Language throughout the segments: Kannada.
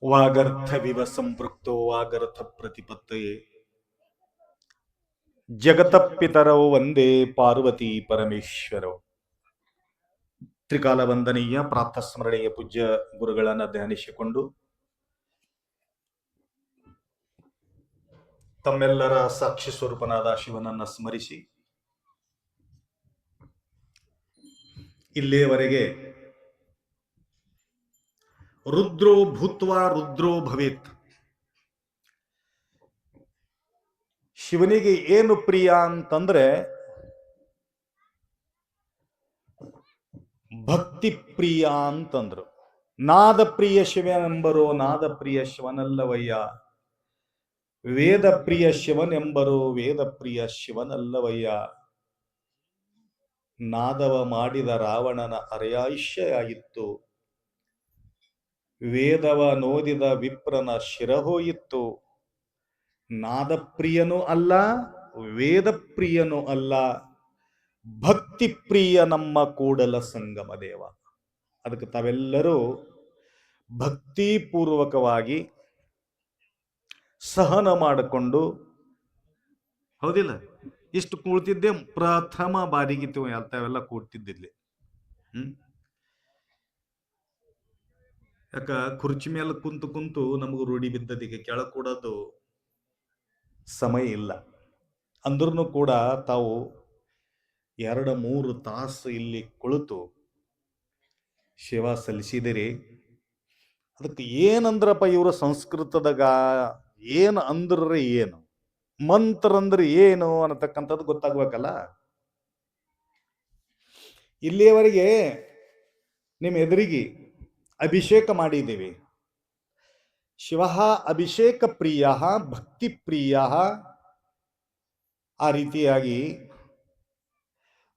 ವಾಗರ್ಥವಿವ ಸಂಪೃಕ್ತೋ ವಾಗರ್ಥ ಪ್ರತಿಪತ್ತಯೇ ಜಗತಪಿತರೌ ವಂದೇ ಪಾರ್ವತಿ ಪರಮೇಶ್ವರೌ. ತ್ರಿಕಾಲ ವಂದನೀಯ ಪ್ರಾತಸ್ಮರಣೀಯ ಪೂಜ್ಯ ಗುರುಗಳನ್ನು ಧ್ಯಾನಿಸಿಕೊಂಡು ತಮ್ಮೆಲ್ಲರ ಸಾಕ್ಷಿ ಸ್ವರೂಪನಾದ ಶಿವನನ್ನ ಸ್ಮರಿಸಿ ಇಲ್ಲಿಯವರೆಗೆ ರುದ್ರೋ ಭೂತ್ವಾ ರುದ್ರೋ ಭವೇತ್, ಶಿವನಿಗೆ ಏನು ಪ್ರಿಯ ಅಂತಂದ್ರೆ ಭಕ್ತಿ ಪ್ರಿಯ ಅಂತಂದ್ರು. ನಾದ ಪ್ರಿಯ ಶಿವನೆಂಬರೋ ನಾದ ಪ್ರಿಯ ಶಿವನಲ್ಲವಯ್ಯ, ವೇದ ಪ್ರಿಯ ಶಿವನೆಂಬರೋ ವೇದ ಪ್ರಿಯ ಶಿವನಲ್ಲವಯ್ಯ, ನಾದವ ಮಾಡಿದ ರಾವಣನ ಅರೆಯಾಯಿಷ್ಯಾಯಿತ್ತು, ವೇದವ ನೋದಿದ ವಿಪ್ರನ ಶಿರಹೋಯಿತ್ತು, ನಾದಪ್ರಿಯನೂ ಅಲ್ಲ ವೇದ ಪ್ರಿಯನೂ ಅಲ್ಲ, ಭಕ್ತಿ ಪ್ರಿಯ ನಮ್ಮ ಕೂಡಲ ಸಂಗಮ ದೇವ. ಅದಕ್ಕೆ ತಾವೆಲ್ಲರೂ ಭಕ್ತಿಪೂರ್ವಕವಾಗಿ ಸಹನ ಮಾಡಿಕೊಂಡು, ಹೌದಿಲ್ಲ, ಇಷ್ಟು ಕೂಳ್ತಿದ್ದೆ ಪ್ರಥಮ ಬಾರಿಗಿತ್ತು ತಾವೆಲ್ಲ ಕೂಡ್ತಿದ್ದಿಲ್ಲಿ. ಯಾಕ ಕುರ್ಚಿ ಮೇಲೆ ಕುಂತು ಕುಂತು ನಮಗೂ ರೂಢಿ ಬಿದ್ದದಿಗೆ ಕೆಳಗೆ ಕೂಡೋದು ಸಮಯ ಇಲ್ಲ. ಅಂದ್ರೂ ಕೂಡ ತಾವು 2-3 ತಾಸು ಇಲ್ಲಿ ಕುಳಿತು ಸೇವಾ ಸಲ್ಲಿಸಿದಿರಿ. ಅದಕ್ಕೆ ಏನಂದ್ರಪ್ಪ ಇವರು ಸಂಸ್ಕೃತದಾಗ ಏನು ಅಂದ್ರಿ, ಏನು ಮಂತ್ರ ಅಂದ್ರೆ ಏನು ಅನ್ನತಕ್ಕಂಥದ್ದು ಗೊತ್ತಾಗ್ಬೇಕಲ್ಲ. ಇಲ್ಲಿಯವರೆಗೆ ನಿಮ್ಮ ಎದುರಿಗೆ ಅಭಿಷೇಕ ಮಾಡಿದ್ದೀವಿ. ಶಿವ ಅಭಿಷೇಕ ಪ್ರಿಯ ಭಕ್ತಿ ಪ್ರಿಯ. ಆ ರೀತಿಯಾಗಿ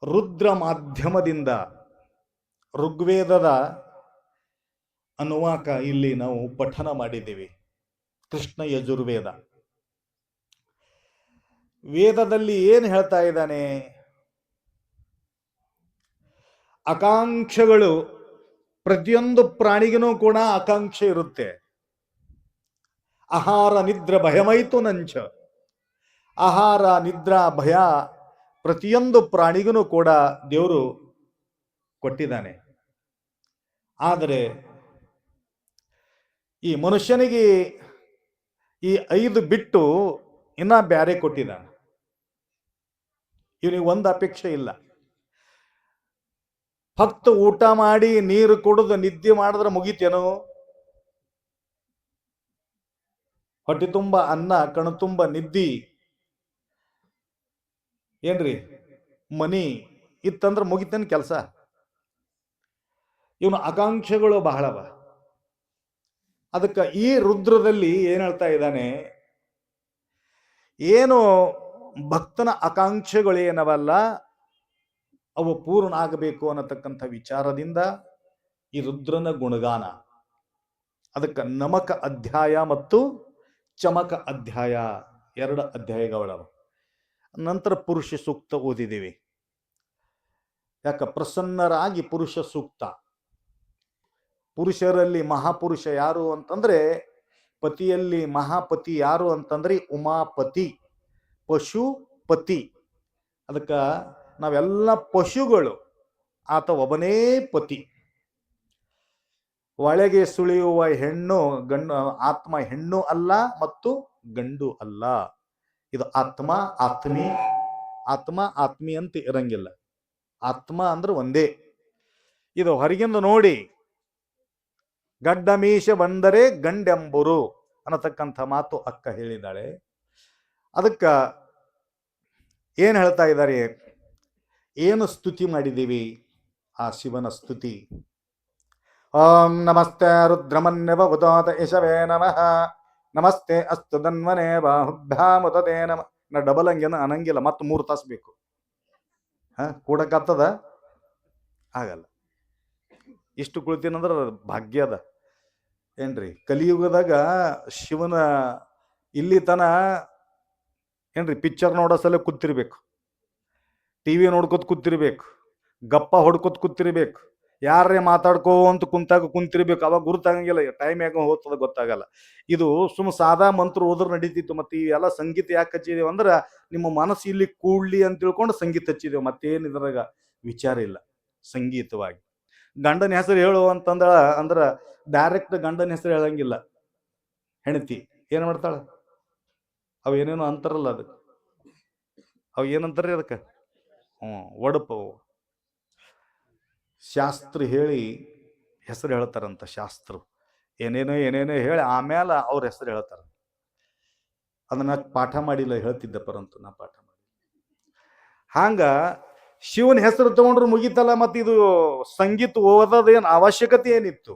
ರುದ್ರ ಮಾಧ್ಯಮದಿಂದ ಋಗ್ವೇದದ ಅನುವಾಕ ಇಲ್ಲಿ ನಾವು ಪಠನ ಮಾಡಿದ್ದೀವಿ. ಕೃಷ್ಣ ಯಜುರ್ವೇದ ವೇದದಲ್ಲಿ ಏನು ಹೇಳ್ತಾ ಇದ್ದಾನೆ? ಆಕಾಂಕ್ಷೆಗಳು ಪ್ರತಿಯೊಂದು ಪ್ರಾಣಿಗೂ ಕೂಡ ಆಕಾಂಕ್ಷೆ ಇರುತ್ತೆ. ಆಹಾರ ನಿದ್ರ ಭಯಮೈತು ನಂಚ. ಆಹಾರ ನಿದ್ರಾ ಭಯ ಪ್ರತಿಯೊಂದು ಪ್ರಾಣಿಗೂ ಕೂಡ ದೇವರು ಕೊಟ್ಟಿದ್ದಾನೆ. ಆದರೆ ಈ ಮನುಷ್ಯನಿಗೆ ಈ 5 ಬಿಟ್ಟು ಇನ್ನ ಬ್ಯಾರೆ ಕೊಟ್ಟಿದ್ದಾನೆ. ಇವನಿಗೆ ಒಂದು ಅಪೇಕ್ಷೆ ಇಲ್ಲ. ಫಕ್ತ ಊಟ ಮಾಡಿ ನೀರು ಕುಡಿದು ನಿದ್ದೆ ಮಾಡಿದ್ರೆ ಮುಗಿತೇನೋ? ಹೊಟ್ಟೆ ತುಂಬ ಅನ್ನ, ಕಣು ತುಂಬ ನಿದ್ದಿ, ಏನ್ರಿ ಮನಿ ಇತ್ತಂದ್ರೆ ಮುಗಿತೇನೆ ಕೆಲಸ. ಇವನ ಆಕಾಂಕ್ಷೆಗಳು ಬಹಳವ. ಅದಕ್ಕೆ ಈ ರುದ್ರದಲ್ಲಿ ಏನ್ ಹೇಳ್ತಾ ಇದ್ದಾನೆ, ಏನು ಭಕ್ತನ ಆಕಾಂಕ್ಷೆಗಳೇನವಲ್ಲ ಅವು ಪೂರ್ಣ ಆಗಬೇಕು ಅನ್ನತಕ್ಕಂಥ ವಿಚಾರದಿಂದ ಈ ರುದ್ರನ ಗುಣಗಾನ. ಅದಕ್ಕೆ ನಮಕ ಅಧ್ಯಾಯ ಮತ್ತು ಚಮಕ ಅಧ್ಯಾಯ ಎರಡು ಅಧ್ಯಾಯಗಳವ. ನಂತರ ಪುರುಷ ಸೂಕ್ತ ಓದಿದ್ದೀವಿ. ಯಾಕ ಪ್ರಸನ್ನರಾಗಿ ಪುರುಷ ಸೂಕ್ತ. ಪುರುಷರಲ್ಲಿ ಮಹಾಪುರುಷ ಯಾರು ಅಂತಂದ್ರೆ, ಪತಿಯಲ್ಲಿ ಮಹಾಪತಿ ಯಾರು ಅಂತಂದ್ರೆ ಉಮಾಪತಿ, ಪಶುಪತಿ. ಅದಕ್ಕ ನಾವೆಲ್ಲ ಪಶುಗಳು, ಆತ ಒಬ್ಬನೇ ಪತಿ. ಒಳಗೆ ಸುಳಿಯುವ ಹೆಣ್ಣು ಗಂಡು, ಆತ್ಮ ಹೆಣ್ಣು ಅಲ್ಲ ಮತ್ತು ಗಂಡು ಅಲ್ಲ. ಇದು ಆತ್ಮ ಆತ್ಮಿ, ಆತ್ಮ ಆತ್ಮಿ ಅಂತ ಇರಂಗಿಲ್ಲ. ಆತ್ಮ ಅಂದ್ರೆ ಒಂದೇ. ಇದು ಹೊರಗಿಂದ ನೋಡಿ ಗಡ್ಡ ಮೀಸೆ ಬಂದರೆ ಗಂಡೆಂಬುರು ಅನ್ನತಕ್ಕಂಥ ಮಾತು ಅಕ್ಕ ಹೇಳಿದ್ದಾಳೆ. ಅದಕ್ಕ ಏನ್ ಹೇಳ್ತಾ ಇದ್ದಾರೆ, ಏನು ಸ್ತುತಿ ಮಾಡಿದ್ದೀವಿ? ಆ ಶಿವನ ಸ್ತುತಿ. ಓಂ ನಮಸ್ತೆ ರುದ್ರಮನ್ಯವ ಉದಾತ ಯಶವೇ ನಮಃ, ನಮಸ್ತೆ ಅಸ್ತು ಧನ್ವನೇ ಬಾಹುಭ್ಯಾಮುತೇ ನಮ. ನಾ ಡಬಲ್ ಹಂಗೇನ ಅನ್ನಂಗಿಲ್ಲ, ಮತ್ತೆ 3 ತಾಸು ಬೇಕು. ಕೂಡಕ್ಕಾಗ್ತದ? ಆಗಲ್ಲ. ಇಷ್ಟು ಕುಳಿತೀನಂದ್ರೆ ಭಾಗ್ಯ ಅದ ಏನ್ರಿ. ಕಲಿಯುಗದಾಗ ಶಿವನ ಇಲ್ಲಿ ತನ ಏನ್ರಿ ಪಿಕ್ಚರ್ ನೋಡೋ ಸಲ ಕೂತಿರ್ಬೇಕು, ಟಿವಿ ನೋಡ್ಕೊತ ಕೂತಿರ್ಬೇಕು, ಗಪ್ಪ ಹೊಡ್ಕೊತ ಕೂತಿರ್ಬೇಕು, ಯಾರೇ ಮಾತಾಡ್ಕೋ ಅಂತ ಕುಂತಿರ್ಬೇಕು. ಅವಾಗ ಗುರುತಾಗಂಗಿಲ್ಲ, ಟೈಮ್ ಯಾಕೆ ಹೋಗ್ತದ ಗೊತ್ತಾಗಲ್ಲ. ಇದು ಸುಮ್ಮ ಸಾದಾ ಮಂತ್ರ ಓದ್ರ ನಡೀತಿತ್ತು. ಮತ್ತೆ ಇವೆಲ್ಲ ಸಂಗೀತ ಯಾಕೆ ಹಚ್ಚಿದೇವು ಅಂದ್ರೆ ನಿಮ್ಮ ಮನಸ್ಸು ಇಲ್ಲಿ ಕೂಡ್ಲಿ ಅಂತ ತಿಳ್ಕೊಂಡು ಸಂಗೀತ ಹಚ್ಚಿದೇವು. ಮತ್ತೇನು ಇದ್ರಾಗ ವಿಚಾರ ಇಲ್ಲ. ಸಂಗೀತವಾಗಿ ಗಂಡನ ಹೆಸರು ಹೇಳು ಅಂತಂದ ಅಂದ್ರ ಡೈರೆಕ್ಟ್ ಗಂಡನ ಹೆಸರು ಹೇಳಂಗಿಲ್ಲ. ಹೆಂಡತಿ ಏನ್ ಮಾಡ್ತಾಳ? ಅವ್ ಏನೇನೋ ಅಂತಾರಲ್ಲ, ಅದಕ್ಕೆ ಅವ್ ಏನಂತಾರ್ರಿ ಅದಕ್ಕೆ? ಒಡಪು ಶಾಸ್ತ್ರ ಹೇಳಿ ಹೆಸರು ಹೇಳ್ತಾರಂತ. ಶಾಸ್ತ್ರ ಏನೇನೋ ಹೇಳಿ ಆಮೇಲೆ ಅವ್ರ ಹೆಸರು ಹೇಳ್ತಾರ. ಅದನ್ನ ಪಾಠ ಮಾಡಿಲ್ಲ, ಹೇಳ್ತಿದ್ದ ಪರಂತು ನಾ ಪಾಠ ಮಾಡಿ. ಹಂಗ ಶಿವನ ಹೆಸರು ತಗೊಂಡ್ರು ಮುಗಿತಲ್ಲ. ಮತ್ತೆ ಇದು ಸಂಗೀತ ಓದೋದೇನು ಅವಶ್ಯಕತೆ ಏನಿತ್ತು?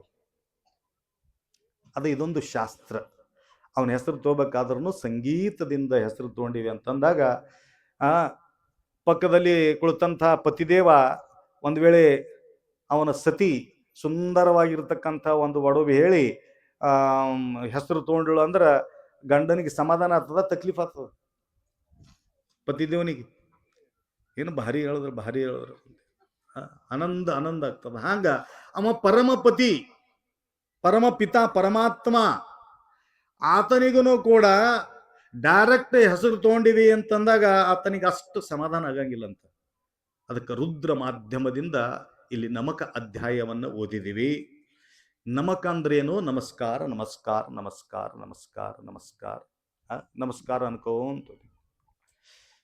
ಅದು ಇದೊಂದು ಶಾಸ್ತ್ರ. ಅವನ ಹೆಸರು ತಗೋಬೇಕಾದ್ರೂ ಸಂಗೀತದಿಂದ ಹೆಸರು ತಗೊಂಡಿವಿ ಅಂತಂದಾಗ ಪಕ್ಕದಲ್ಲಿ ಕುಳಿತಂಥ ಪತಿದೇವ ಒಂದು ವೇಳೆ ಅವನ ಸತಿ ಸುಂದರವಾಗಿರ್ತಕ್ಕಂಥ ಒಂದು ಒಡವೆ ಹೇಳಿ ಹೆಸರು ತಗೊಂಡಳು ಅಂದ್ರ ಗಂಡನಿಗೆ ಸಮಾಧಾನ ಆಗ್ತದ, ತಕ್ಲೀಫ್ ಆಗ್ತದ? ಪತಿದೇವನಿಗೆ ಏನು ಭಾರಿ ಹೇಳಿದ್ರು ಆನಂದ ಆಗ್ತದ. ಹಂಗ ಅವ ಪರಮಪತಿ, ಪರಮಪಿತ, ಪರಮಾತ್ಮ. ಆತನಿಗೂ ಕೂಡ ಡೈರೆಕ್ಟ್ ಹೆಸರು ತಗೊಂಡಿವಿ ಅಂತಂದಾಗ ಆತನಿಗೆ ಅಷ್ಟು ಸಮಾಧಾನ ಆಗಂಗಿಲ್ಲ ಅಂತ. ಅದಕ್ಕೆ ರುದ್ರ ಮಾಧ್ಯಮದಿಂದ ಇಲ್ಲಿ ನಮಕ ಅಧ್ಯಾಯವನ್ನು ಓದಿದಿವಿ. ನಮಕ ಅಂದ್ರೇನು? ನಮಸ್ಕಾರ, ನಮಸ್ಕಾರ, ನಮಸ್ಕಾರ, ನಮಸ್ಕಾರ, ನಮಸ್ಕಾರ, ನಮಸ್ಕಾರ ಅನ್ಕೋಂತ.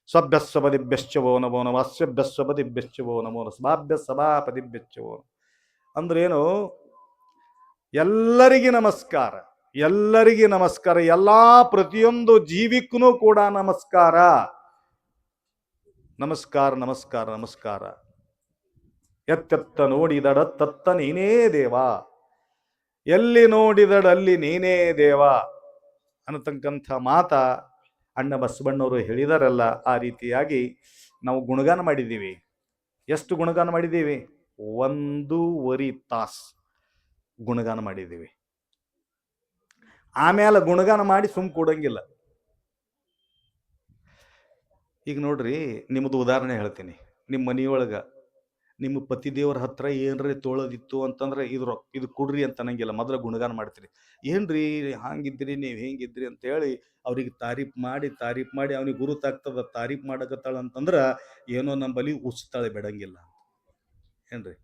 ಸ್ವಭ್ಯಸ್ವಪದಿಭ್ಯಶ್ಚವೋ ನಮೋ ನಮಃ, ಸ್ಯಭ್ಯಸ್ವಪದಿಭ್ಯಶ್ಚವೋ ನಮೋ ನಮಃ, ಸಭಾಭ್ಯ ಸಭಾಪದಿಭ್ಯಶ್ಚವೋ. ಅಂದ್ರೇನು? ಎಲ್ಲರಿಗೆ ನಮಸ್ಕಾರ, ಎಲ್ಲರಿಗೆ ನಮಸ್ಕಾರ, ಎಲ್ಲಾ ಪ್ರತಿಯೊಂದು ಜೀವಿಕ್ಕೂ ಕೂಡ ನಮಸ್ಕಾರ. ನಮಸ್ಕಾರ, ನಮಸ್ಕಾರ, ನಮಸ್ಕಾರ. ಎತ್ತೆತ್ತ ನೋಡಿದಡ ತತ್ತ ನೀನೇ ದೇವ, ಎಲ್ಲಿ ನೋಡಿದಡಲ್ಲಿ ನೀನೇ ದೇವ ಅನ್ನತಕ್ಕಂಥ ಮಾತ ಅಣ್ಣ ಬಸವಣ್ಣವರು ಹೇಳಿದಾರಲ್ಲ. ಆ ರೀತಿಯಾಗಿ ನಾವು ಗುಣಗಾನ ಮಾಡಿದ್ದೀವಿ. ಎಷ್ಟು ಗುಣಗಾನ ಮಾಡಿದ್ದೀವಿ? 1.5 ತಾಸು ಗುಣಗಾನ ಮಾಡಿದ್ದೀವಿ. ಆಮೇಲೆ ಗುಣಗಾನ ಮಾಡಿ ಸುಮ್ ಕೊಡಂಗಿಲ್ಲ. ಈಗ ನೋಡ್ರಿ, ನಿಮ್ಮದು ಉದಾಹರಣೆ ಹೇಳ್ತೀನಿ. ನಿಮ್ಮ ಮನೆಯೊಳಗ ನಿಮ್ಮ ಪತಿದೇವರ ಹತ್ರ ಏನ್ರಿ ತೋಳದಿತ್ತು ಅಂತಂದ್ರೆ ಇದು ಕೊಡ್ರಿ ಅಂತ ಅನ್ನಂಗಿಲ್ಲ, ಮೊದಲ ಗುಣಗಾನ ಮಾಡ್ತೀರಿ. ಏನ್ರಿ ಹಂಗಿದ್ರಿ, ನೀವು ಹೆಂಗಿದ್ರಿ ಅಂತ ಹೇಳಿ ಅವ್ರಿಗೆ ತಾರೀಫ್ ಮಾಡಿ ಅವನಿಗೆ ಗುರುತಾಗ್ತದ. ತಾರೀಫ್ ಮಾಡಕತ್ತಾಳ ಅಂತಂದ್ರ ಏನೋ ನಮ್ಮ ಬಲಿ ಉಚ್ತಾಳೆ, ಬಿಡಂಗಿಲ್ಲ ಏನ್ರಿ.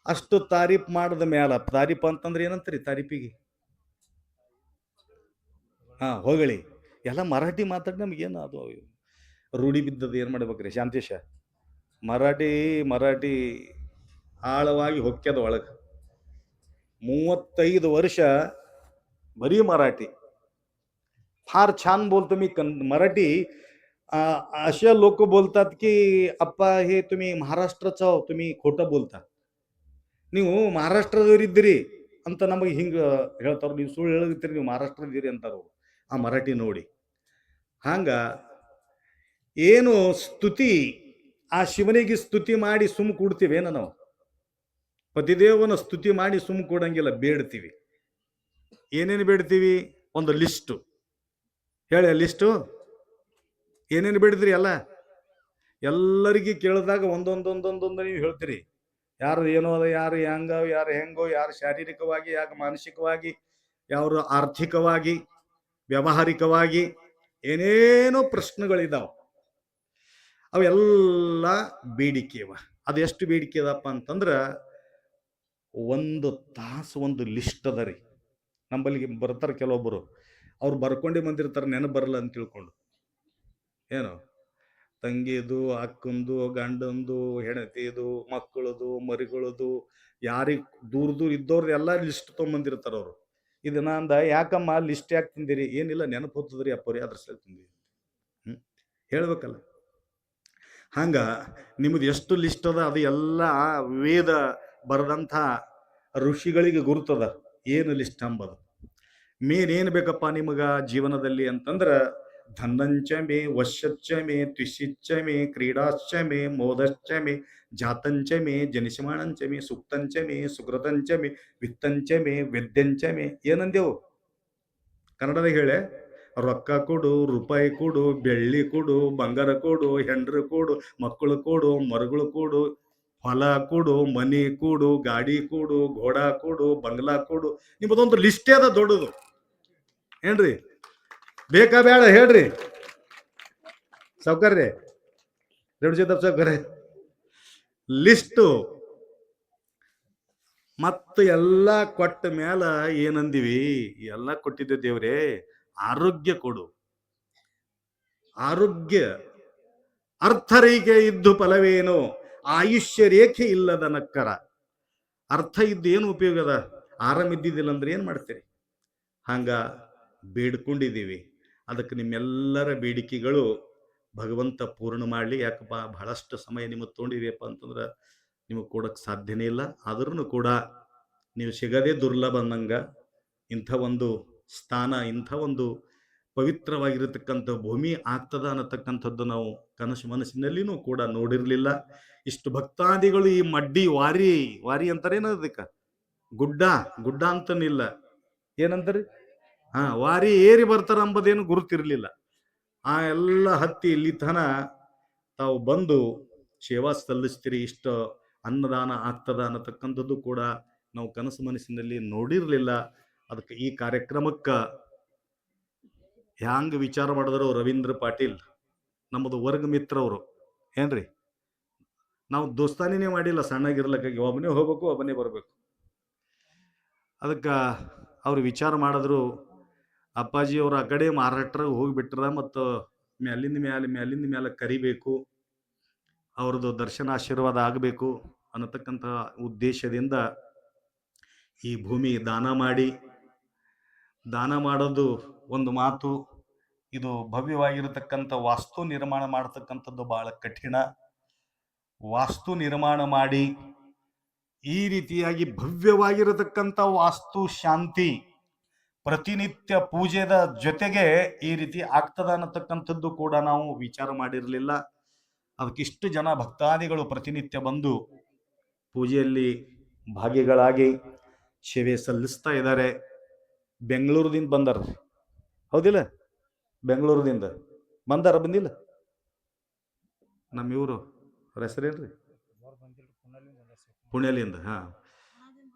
ಅಷ್ಟು ತಾರೀಫ್ ಮಾಡಿದ ಮ್ಯಾಲ, ತಾರೀಫ್ ಅಂತಂದ್ರೆ ಏನಂತೀರಿ? ತಾರೀಫಿಗೆ ಹೊಗಳಿ. ಎಲ್ಲ ಮರಾಠಿ ಮಾತಾಡಿ ನಮಗೇನು ಅದು ರೂಢಿ ಬಿದ್ದದ್ದು ಏನು ಮಾಡ್ಬೇಕ್ರಿ ಶಾಂತೇಶ? ಮರಾಠಿ ಆಳವಾಗಿ ಹೊಕ್ಕ್ಯದ ಒಳಗೆ. 35 वर्ष बरी मराठी. फार छान बोलतो मी मराठी. असे लोक बोलतात की अप्पा हे तुम्ही महाराष्ट्राचा हो, तुम्ही खोटं बोलता, ನೀವು ಮಹಾರಾಷ್ಟ್ರದವರಿದ್ದೀರಿ ಅಂತ ನಮಗೆ ಹಿಂಗೆ ಹೇಳ್ತಾರ. ನೀವು ಸುಳ್ಳು ಹೇಳಿರ್ತೀರಿ, ನೀವು ಮಹಾರಾಷ್ಟ್ರದಿರಿ ಅಂತಾರ ಆ ಮರಾಠಿ ನೋಡಿ. ಹಂಗ ಏನು ಸ್ತುತಿ, ಆ ಶಿವನಿಗೆ ಸ್ತುತಿ ಮಾಡಿ ಸುಮ್ ಕೂಡ್ತೀವೇನ ನಾವು? ಪತಿದೇವನ ಸ್ತುತಿ ಮಾಡಿ ಸುಮ್ ಕೊಡಂಗಿಲ್ಲ, ಬೇಡ್ತೀವಿ. ಏನೇನು ಬೇಡ್ತೀವಿ? ಒಂದು ಲಿಸ್ಟು ಹೇಳಿ. ಆ ಲಿಸ್ಟು ಏನೇನು ಬೇಡಿದ್ರಿ? ಎಲ್ಲರಿಗೆ ಕೇಳಿದಾಗ ಒಂದೊಂದೊಂದೊಂದೊಂದು ನೀವು ಹೇಳ್ತೀರಿ. ಯಾರು ಏನೋ ಅದ, ಯಾರು ಹೆಂಗೋ, ಯಾರು ಶಾರೀರಿಕವಾಗಿ, ಯಾರು ಮಾನಸಿಕವಾಗಿ, ಯಾರು ಆರ್ಥಿಕವಾಗಿ, ವ್ಯಾವಹಾರಿಕವಾಗಿ ಏನೇನೋ ಪ್ರಶ್ನೆಗಳಿದಾವ. ಅವೆಲ್ಲ ಬೇಡಿಕೆ ಅವ. ಅದೆಷ್ಟು ಬೇಡಿಕೆ ಅದಪ್ಪ ಅಂತಂದ್ರೆ 1 ತಾಸು ಒಂದು ಲಿಸ್ಟ್ ಅದ ರೀ. ನಮ್ಮಲ್ಲಿಗೆ ಬರ್ತಾರೆ ಕೆಲವೊಬ್ಬರು, ಅವ್ರು ಬರ್ಕೊಂಡೇ ಬಂದಿರ್ತಾರೆ, ನೆನಪು ಬರಲ್ಲ ಅಂತ ತಿಳ್ಕೊಂಡು. ಏನು ತಂಗಿದು, ಅಕ್ಕಂದು, ಗಂಡಂದು, ಹೆಂಡತಿದು, ಮಕ್ಕಳದು, ಮರಿಗಳದು, ಯಾರಿಗೆ ದೂರ ಇದ್ದವ್ರದ್ದು ಎಲ್ಲ ಲಿಸ್ಟ್ ತೊಗೊಂಬಂದಿರ್ತಾರೆ ಅವರು. ಇದನ್ನ ಅಂದ, ಯಾಕಮ್ಮ ಲಿಸ್ಟ್ ಯಾಕೆ ತಂದಿರಿ? ಏನಿಲ್ಲ, ನೆನಪು ಹೊತ್ತದ್ರಿ ಅಪ್ಪರಿ, ಅದ್ರ ಸಲ ತಂದಿರಿ. ಹೇಳ್ಬೇಕಲ್ಲ. ಹಂಗ ನಿಮ್ದು ಎಷ್ಟು ಲಿಸ್ಟ್ ಅದ, ಅದು ಎಲ್ಲ ವೇದ ಬರೆದಂಥ ಋಷಿಗಳಿಗೆ ಗುರುತದ ಏನು ಲಿಸ್ಟ್ ಅಂಬದು. ಮೇನ್ ಏನು ಬೇಕಪ್ಪ ನಿಮಗ ಜೀವನದಲ್ಲಿ ಅಂತಂದ್ರೆ, ಧನಂಚ ಮೇ, ವಶ್ಯಚ್ಚ ಮೇ, ತ್ವಿಷಿಚ್ಚ ಮೇ, ಕ್ರೀಡಾಶ್ಚ ಮೇ, ಮೋದಶ್ಚ ಮೇ, ಜಾತಂಚ ಮೇ, ಜನಿಸಮಾಣಂಚ ಮೇ, ಸುಕ್ತಂಚ ಮೇ, ಸುಕೃತಂಚ ಮೇ, ವಿತ್ತಂಚ ಮೇ, ವೆದ್ಯಂಚ ಮೇ. ಏನಂದೇವು ಕನ್ನಡದಾಗ ಹೇಳೆ? ರೊಕ್ಕ ಕೊಡು, ರೂಪಾಯಿ ಕೊಡು, ಬೆಳ್ಳಿ ಕೊಡು, ಬಂಗಾರ ಕೊಡು, ಹೆಂಡ್ರು ಕೊಡು, ಮಕ್ಕಳು ಕೊಡು, ಮರುಗಳು ಕೊಡು, ಹೊಲ ಕೊಡು, ಮನೆ ಕೊಡು, ಗಾಡಿ ಕೊಡು, ಘೋಡ ಕೊಡು, ಬಂಗ್ಲಾ ಕೊಡು. ನಿಮ್ಮದೊಂದು ಲಿಸ್ಟೇ ಅದ ದೊಡ್ಡದು. ಏನ್ರಿ ಬೇಕಾ ಬೇಡ ಹೇಳ್ರಿ ಸಾವ್ಕಾರ್ರಿ? ರೇಣುಸಿದ್ದಪ್ಪ ಸಾವ್ಕಾರ್ರೆ, ಲಿಸ್ಟು ಮತ್ತು ಎಲ್ಲ ಕೊಟ್ಟ ಮ್ಯಾಲ ಏನಂದಿವಿ? ಎಲ್ಲ ಕೊಟ್ಟಿದ್ದೆ ದೇವ್ರೇ, ಆರೋಗ್ಯ ಕೊಡು. ಆರೋಗ್ಯ ಅರ್ಥರೇಖೆ ಇದ್ದು ಫಲವೇನು, ಆಯುಷ್ಯ ರೇಖೆ ಇಲ್ಲದ ನಕ್ಕರ. ಅರ್ಥ ಇದ್ದು ಏನು ಉಪಯೋಗದ? ಆರಾಮ ಇದ್ದಿದ್ದಿಲ್ಲ ಅಂದ್ರೆ ಏನ್ ಮಾಡ್ತೀರಿ? ಹಂಗ ಬೇಡ್ಕೊಂಡಿದ್ದೀವಿ. ಅದಕ್ಕೆ ನಿಮ್ಮೆಲ್ಲರ ಬೇಡಿಕೆಗಳು ಭಗವಂತ ಪೂರ್ಣ ಮಾಡಲಿ. ಯಾಕಪ್ಪ, ಬಹಳಷ್ಟು ಸಮಯ ನಿಮಗೆ ತೊಗೊಂಡಿರಿಯಪ್ಪ ಅಂತಂದ್ರೆ ನಿಮಗೆ ಕೊಡಕ್ಕೆ ಸಾಧ್ಯನೇ ಇಲ್ಲ. ಆದ್ರೂ ಕೂಡ ನೀವು ಸಿಗದೇ ದುರ್ಲಭ ಅನ್ನಂಗ ಇಂಥ ಒಂದು ಸ್ಥಾನ, ಇಂಥ ಒಂದು ಪವಿತ್ರವಾಗಿರತಕ್ಕಂಥ ಭೂಮಿ ಆಗ್ತದ ಅನ್ನತಕ್ಕಂಥದ್ದು ನಾವು ಕನಸು ಮನಸ್ಸಿನಲ್ಲಿನೂ ಕೂಡ ನೋಡಿರ್ಲಿಲ್ಲ. ಇಷ್ಟು ಭಕ್ತಾದಿಗಳು ಈ ಮಡ್ಡಿ ವಾರಿ ಅಂತಾರೇನ ಅದಕ್ಕೆ? ಗುಡ್ಡ ಅಂತನಿಲ್ಲ, ಏನಂತಾರಿ? ವಾರಿ ಏರಿ ಬರ್ತಾರ ಅಂಬುದೇನು ಗುರುತಿರ್ಲಿಲ್ಲ. ಆ ಎಲ್ಲ ಹತ್ತಿ ಇಲ್ಲಿ ತನ ತಾವು ಬಂದು ಸೇವಾ ಸಲ್ಲಿಸ್ತೀರಿ, ಇಷ್ಟ ಅನ್ನದಾನ ಆಗ್ತದ ಅನ್ನತಕ್ಕಂಥದ್ದು ಕೂಡ ನಾವು ಕನಸು ಮನಸ್ಸಿನಲ್ಲಿ ನೋಡಿರ್ಲಿಲ್ಲ. ಅದಕ್ಕೆ ಈ ಕಾರ್ಯಕ್ರಮಕ್ಕ ಹ್ಯಾಂಗ ವಿಚಾರ ಮಾಡಿದ್ರು ರವೀಂದ್ರ ಪಾಟೀಲ್ ನಮ್ಮದು ವರ್ಗ ಮಿತ್ರ ಅವರು. ಏನ್ರಿ, ನಾವು ದೋಸ್ತಾನಿನೇ ಮಾಡಿಲ್ಲ, ಸಣ್ಣಗಿರ್ಲಕ್ಕಾಗಿ ಒಬ್ಬನೇ ಹೋಗ್ಬೇಕು, ಒಬ್ಬನೇ ಬರ್ಬೇಕು. ಅದಕ್ಕೆ ಅವ್ರು ವಿಚಾರ ಮಾಡಿದ್ರು, ಅಪ್ಪಾಜಿ ಅವ್ರು ಆ ಕಡೆ ಮಹಾರಾಷ್ಟ್ರಾಗ ಹೋಗಿಬಿಟ್ರ, ಮತ್ತು ಮ್ಯಾಲಿಂದ ಮ್ಯಾಲ ಕರಿಬೇಕು, ಅವ್ರದ್ದು ದರ್ಶನ ಆಶೀರ್ವಾದ ಆಗಬೇಕು ಅನ್ನತಕ್ಕಂಥ ಉದ್ದೇಶದಿಂದ ಈ ಭೂಮಿ ದಾನ ಮಾಡೋದು ಒಂದು ಮಾತು. ಇದು ಭವ್ಯವಾಗಿರತಕ್ಕಂಥ ವಾಸ್ತು ನಿರ್ಮಾಣ ಮಾಡತಕ್ಕಂಥದ್ದು ಬಹಳ ಕಠಿಣ. ವಾಸ್ತು ನಿರ್ಮಾಣ ಮಾಡಿ ಈ ರೀತಿಯಾಗಿ ಭವ್ಯವಾಗಿರತಕ್ಕಂಥ ವಾಸ್ತು ಶಾಂತಿ ಪ್ರತಿನಿತ್ಯ ಪೂಜೆದ ಜೊತೆಗೆ ಈ ರೀತಿ ಆಗ್ತದ ಅನ್ನತಕ್ಕಂಥದ್ದು ಕೂಡ ನಾವು ವಿಚಾರ ಮಾಡಿರಲಿಲ್ಲ. ಅದಕ್ಕಿಷ್ಟು ಜನ ಭಕ್ತಾದಿಗಳು ಪ್ರತಿನಿತ್ಯ ಬಂದು ಪೂಜೆಯಲ್ಲಿ ಭಾಗಿಗಳಾಗಿ ಸೇವೆ ಸಲ್ಲಿಸ್ತಾ ಇದ್ದಾರೆ. ಬೆಂಗಳೂರದಿಂದ ಬಂದಾರ, ಹೌದಿಲ್ಲ? ಬೆಂಗಳೂರದಿಂದ ಬಂದಿಲ್ಲ? ನಮ್ಮ ಇವರು ಅವ್ರ ಹೆಸರೇನ್ರಿ? ಪುಣೆಲಿಂದ.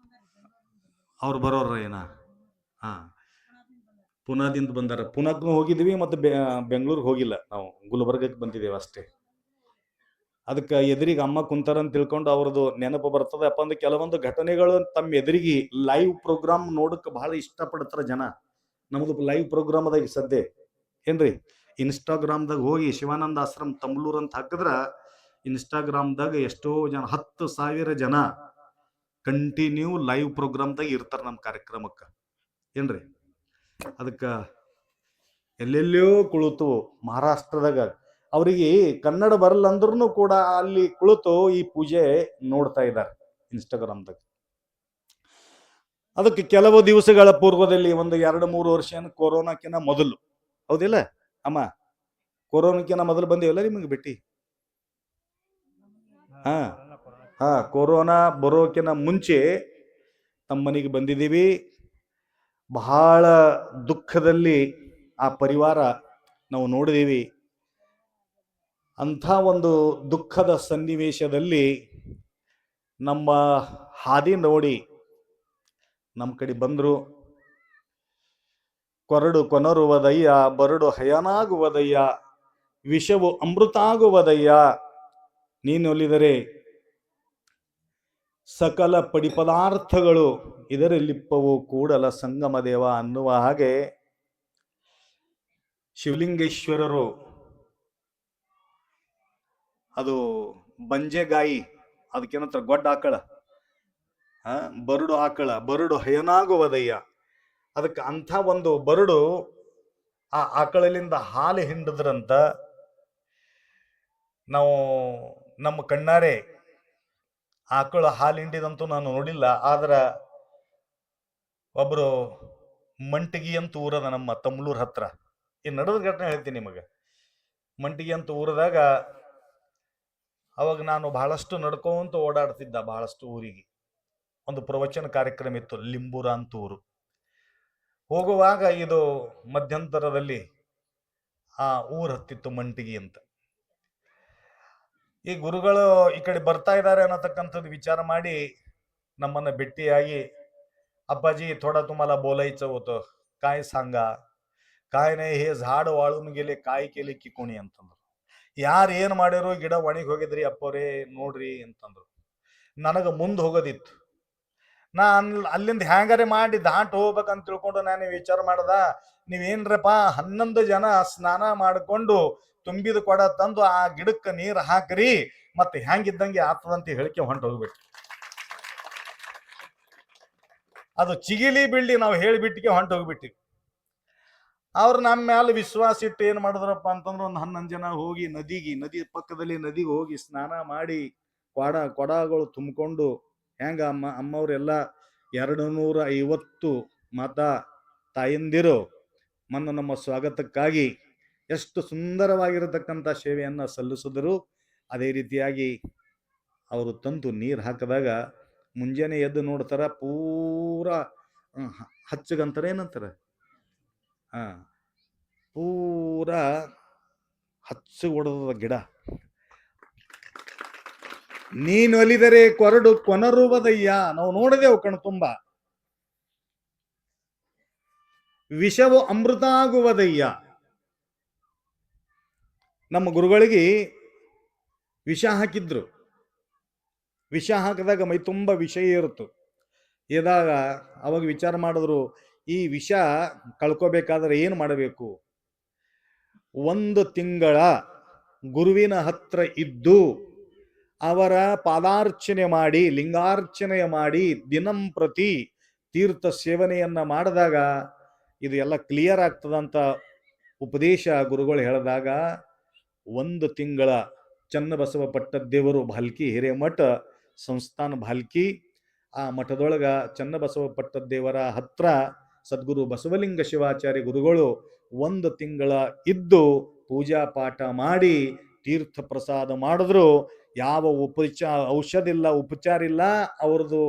ಅವ್ರು ಬರೋರ ಏನ? ಪುನಾದಿಂದ ಬಂದಾರ. ಪುನಾಕ್ಕೂ ಹೋಗಿದ್ವಿ, ಮತ್ತು ಬೆಂಗಳೂರಿಗೆ ಹೋಗಿಲ್ಲ, ನಾವು ಗುಲ್ಬರ್ಗಕ್ಕೆ ಬಂದಿದ್ದೇವೆ ಅಷ್ಟೇ. ಅದಕ್ಕೆ ಎದುರಿಗೆ ಅಮ್ಮ ಕುಂತಾರಂತ ತಿಳ್ಕೊಂಡು ಅವ್ರದ್ದು ನೆನಪು ಬರ್ತದೆ. ಅಪ್ಪ ಅಂದ್ರೆ ಕೆಲವೊಂದು ಘಟನೆಗಳು ತಮ್ಮ ಎದುರಿಗೆ ಲೈವ್ ಪ್ರೋಗ್ರಾಮ್ ನೋಡಕ್ಕೆ ಬಹಳ ಇಷ್ಟಪಡ್ತಾರ ಜನ. ನಮ್ದು ಲೈವ್ ಪ್ರೋಗ್ರಾಮ್ ಅದಾಗ ಸದ್ಯ ಏನ್ರಿ ಇನ್ಸ್ಟಾಗ್ರಾಮ್ದಾಗ ಹೋಗಿ ಶಿವಾನಂದ ಆಶ್ರಮ್ ತಮ್ಲೂರ್ ಅಂತ ಹಾಕಿದ್ರ ಇನ್ಸ್ಟಾಗ್ರಾಮ್ದಾಗ ಎಷ್ಟೋ ಜನ 10,000 ಜನ ಕಂಟಿನ್ಯೂ ಲೈವ್ ಪ್ರೋಗ್ರಾಮ್ದಾಗ ಇರ್ತಾರ ನಮ್ಮ ಕಾರ್ಯಕ್ರಮಕ್ಕೆ. ಏನ್ರಿ ಅದಕ್ಕ ಎಲ್ಲೆಲ್ಲೋ ಕುಳಿತು ಮಹಾರಾಷ್ಟ್ರದಾಗ ಅವರಿಗೆ ಕನ್ನಡ ಬರಲ್ಲ ಅಂದ್ರೂ ಕೂಡ ಅಲ್ಲಿ ಕುಳಿತು ಈ ಪೂಜೆ ನೋಡ್ತಾ ಇದ್ದಾರೆ ಇನ್ಸ್ಟಾಗ್ರಾಮ್ದಾಗ. ಅದಕ್ಕೆ ಕೆಲವು ದಿವಸಗಳ ಪೂರ್ವದಲ್ಲಿ ಒಂದು 2-3 ವರ್ಷ ಕೊರೋನಾಕ್ಕಿಂತ ಮೊದಲು, ಹೌದಿಲ್ಲ ಅಮ್ಮ? ಕೊರೋನಾಕ್ಕಿಂತ ಮೊದಲು ಬಂದಿವಲ್ಲ ನಿಮಗೆ ಭೇಟಿ? ಕೊರೋನಾ ಬರೋಕಿನ ಮುಂಚೆ ನಮ್ಮ ಮನೆಗೆ ಬಂದಿದ್ದೀವಿ. ಬಹಳ ದುಃಖದಲ್ಲಿ ಆ ಪರಿವಾರ ನಾವು ನೋಡಿದೀವಿ. ಅಂಥ ಒಂದು ದುಃಖದ ಸನ್ನಿವೇಶದಲ್ಲಿ ನಮ್ಮ ಹಾದಿ ನೋಡಿ ನಮ್ಮ ಕಡೆ ಬಂದ್ರು. ಕೊರಡು ಕೊನರುವುದಯ್ಯ, ಬರಡು ಹಯನಾಗುವುದಯ್ಯ, ವಿಷವು ಅಮೃತಾಗುವುದಯ್ಯ, ನೀನೊಲಿದರೆ ಸಕಲ ಪಡಿಪದಾರ್ಥಗಳು ಇದರಲ್ಲಿಪ್ಪವು ಕೂಡಲ ಸಂಗಮ ದೇವ ಅನ್ನುವ ಹಾಗೆ ಶಿವಲಿಂಗೇಶ್ವರರು ಅದು ಬಂಜೆಗಾಯಿ, ಅದಕ್ಕೇನಂತ ಗೊಡ್ಡ ಆಕಳ, ಬರಡು ಆಕಳ, ಬರಡು ಹಯನಾಗುವುದಯ್ಯ. ಅದಕ್ಕೆ ಅಂಥ ಒಂದು ಬರಡು ಆ ಆಕಳಲಿಂದ ಹಾಲು ಹಿಂಡಿದ್ರಂತ ನಾವು ನಮ್ಮ ಕಣ್ಣಾರೆ ಆಕಳ ಹಾಲು ಹಿಂಡಿದಂತೂ ನಾನು ನೋಡಿಲ್ಲ. ಆದ್ರ ಒಬ್ರು ಮಂಟಿಗಿ ಅಂತ ಊರದ ನಮ್ಮ ತಮ್ಲೂರ್ ಹತ್ರ, ಈ ನಡೆದ ಘಟನೆ ಹೇಳ್ತೀನಿ ನಿಮಗೆ. ಮಂಟಿಗಿ ಅಂತ ಊರದಾಗ ಅವಾಗ ನಾನು ಬಹಳಷ್ಟು ನಡ್ಕೊಂತ ಓಡಾಡ್ತಿದ್ದ, ಬಹಳಷ್ಟು ಊರಿಗೆ. ಒಂದು ಪ್ರವಚನ ಕಾರ್ಯಕ್ರಮ ಇತ್ತು, ಲಿಂಬೂರ ಅಂತ ಊರು. ಹೋಗುವಾಗ ಇದು ಮಧ್ಯಂತರದಲ್ಲಿ ಆ ಊರು ಹತ್ತಿತ್ತು ಮಂಟಿಗಿ ಅಂತ. ಈ ಗುರುಗಳು ಈ ಕಡೆ ಬರ್ತಾ ಇದ್ದಾರೆ ಅನ್ನತಕ್ಕಂಥದ್ದು ವಿಚಾರ ಮಾಡಿ ನಮ್ಮನ್ನ ಭೇಟಿಯಾಗಿ, अप्पाजी थोडा तुम्हाला बोलायचं होतं, काय सांगा? काय नाही, हे झाड वाळून गेले, काय केले की कोणी ಅಂತಂದ್ರು. ಯಾರು ಏನ್ ಮಾಡ್ಯಾರೋ, ಗಿಡ ಒಣಗಿ ಹೋಗಿದ್ರಿ ಅಪ್ಪರೇ ನೋಡ್ರಿ ಅಂತಂದ್ರು. ನನಗ ಮುಂದೆ ಹೋಗೋದಿತ್ತು. ಅಲ್ಲಿಂದ ಹ್ಯಾಂಗಾರೆ ಮಾಡಿ ದಾಟ್ ಹೋಗ್ಬೇಕಂತ ತಿಳ್ಕೊಂಡು ನಾನು ವಿಚಾರ ಮಾಡ್ದ, ನೀವೇನ್ರಪ್ಪ 11 ಜನ ಸ್ನಾನ ಮಾಡಿಕೊಂಡು ತುಂಬಿದ ಕೊಡ ತಂದು ಆ ಗಿಡಕ್ಕೆ ನೀರು ಹಾಕ್ರಿ, ಮತ್ತೆ ಹ್ಯಾಂಗಿದ್ದಂಗೆ ಆಗ್ತದಂತ ಹೇಳಿಕೆ ಹೊಂಟು ಹೋಗ್ಬಿಟ್ಟು. ಅದು ಚಿಗಿಲಿ ಬೀಳ್ಲಿ ನಾವು ಹೇಳಿಬಿಟ್ಟಿಗೆ ಹೊಂಟು ಹೋಗ್ಬಿಟ್ಟಿವಿ. ಅವ್ರು ನಮ್ಮ ಮ್ಯಾಲ ವಿಶ್ವಾಸ ಇಟ್ಟು ಏನ್ ಮಾಡಿದ್ರಪ್ಪ ಅಂತಂದ್ರೆ ಒಂದು 11 ಜನ ಹೋಗಿ ನದಿ ಪಕ್ಕದಲ್ಲಿ ನದಿಗೆ ಹೋಗಿ ಸ್ನಾನ ಮಾಡಿ ಕೊಡಗಳು ತುಂಬಿಕೊಂಡು, ಹೆಂಗ ಅಮ್ಮವ್ರೆಲ್ಲ 250 ಮಾತಾ ತಾಯಂದಿರು ನಮ್ಮ ಸ್ವಾಗತಕ್ಕಾಗಿ ಎಷ್ಟು ಸುಂದರವಾಗಿರತಕ್ಕಂಥ ಸೇವೆಯನ್ನ ಸಲ್ಲಿಸಿದ್ರು. ಅದೇ ರೀತಿಯಾಗಿ ಅವರು ತಂದು ನೀರು ಹಾಕಿದಾಗ ಮುಂಜಾನೆ ಎದ್ದು ನೋಡ್ತಾರ, ಪೂರಾ ಹಚ್ಚಗಂತಾರೆ, ಏನಂತಾರೆ, ಪೂರಾ ಹಚ್ಚು ಹೊಡೆದ ಗಿಡ. ನೀನೊಲಿದರೆ ಕೊರಡು ಕೊನರುವುದಯ್ಯ, ನಾವು ನೋಡಿದೆವು ಕಣ್ ತುಂಬ. ವಿಷವು ಅಮೃತ ಆಗುವುದಯ್ಯ. ನಮ್ಮ ಗುರುಗಳಿಗೆ ವಿಷ ಹಾಕಿದ್ರು. ವಿಷ ಹಾಕಿದಾಗ ಮೈ ತುಂಬ ವಿಷ ಇರುತ್ತು. ಇದಾಗ ಅವಾಗ ವಿಚಾರ ಮಾಡಿದ್ರು, ಈ ವಿಷ ಕಳ್ಕೋಬೇಕಾದ್ರೆ ಏನು ಮಾಡಬೇಕು? 1 ತಿಂಗಳ ಗುರುವಿನ ಹತ್ರ ಇದ್ದು ಅವರ ಪಾದಾರ್ಚನೆ ಮಾಡಿ, ಲಿಂಗಾರ್ಚನೆ ಮಾಡಿ, ದಿನಂಪ್ರತಿ ತೀರ್ಥ ಸೇವನೆಯನ್ನ ಮಾಡಿದಾಗ ಇದು ಎಲ್ಲ ಕ್ಲಿಯರ್ ಆಗ್ತದಂತ ಉಪದೇಶ ಗುರುಗಳು ಹೇಳಿದಾಗ 1 ತಿಂಗಳ ಚನ್ನಬಸವ ಪಟ್ಟದೇವರು ಭಾಲ್ಕಿ ಹಿರೇಮಠ ಸಂಸ್ಥಾನ ಭಾಲ್ಕಿ, ಆ ಮಠದೊಳಗ ಚನ್ನಬಸವ ಪಟ್ಟದೇವರ ಹತ್ರ ಸದ್ಗುರು ಬಸವಲಿಂಗ ಶಿವಾಚಾರ್ಯ ಗುರುಗಳು 1 ತಿಂಗಳ ಇದ್ದು ಪೂಜಾ ಪಾಠ ಮಾಡಿ ತೀರ್ಥ ಪ್ರಸಾದ ಮಾಡಿದ್ರು. ಯಾವ ಔಷಧ ಇಲ್ಲ, ಉಪಚಾರ ಇಲ್ಲ, ಅವ್ರದ್ದು